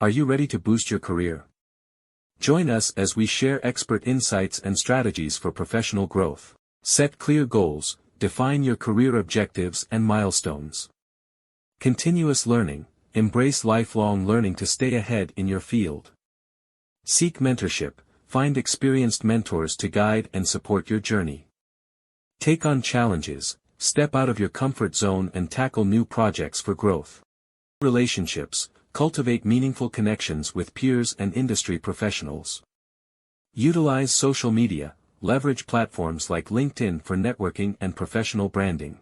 Are you ready to boost your career? Join us as we share expert insights and strategies for professional growth. Set clear goals, define your career objectives and milestones. Continuous learning, embrace lifelong learning to stay ahead in your field. Seek mentorship, find experienced mentors to guide and support your journey. Take on challenges, step out of your comfort zone and tackle new projects for growth. Relationships, cultivate meaningful connections with peers and industry professionals. Utilize social media, leverage platforms like LinkedIn for networking and professional branding.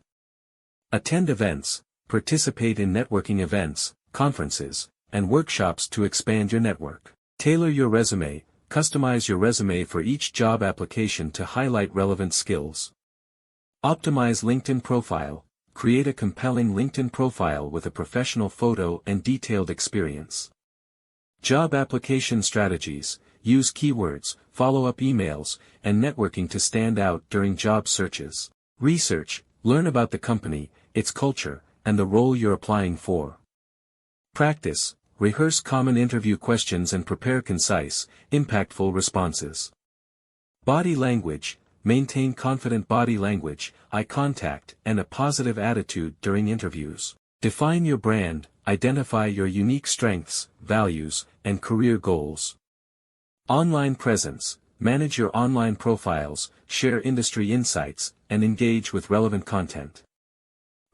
Attend events, participate in networking events, conferences, and workshops to expand your network. Tailor your resume, customize your resume for each job application to highlight relevant skills. Optimize LinkedIn profile, create a compelling LinkedIn profile with a professional photo and detailed experience. Job application strategies, use keywords, follow-up emails, and networking to stand out during job searches. Research, learn about the company, its culture, and the role you're applying for. Practice, rehearse common interview questions and prepare concise, impactful responses. Body language, maintain confident body language, eye contact, and a positive attitude during interviews. Define your brand, identify your unique strengths, values, and career goals. Online presence, manage your online profiles, share industry insights, and engage with relevant content.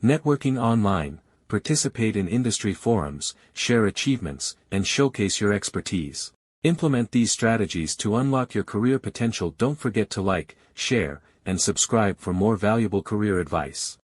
Networking online, participate in industry forums, share achievements, and showcase your expertise. Implement these strategies to unlock your career potential. Don't forget to like, share, and subscribe for more valuable career advice.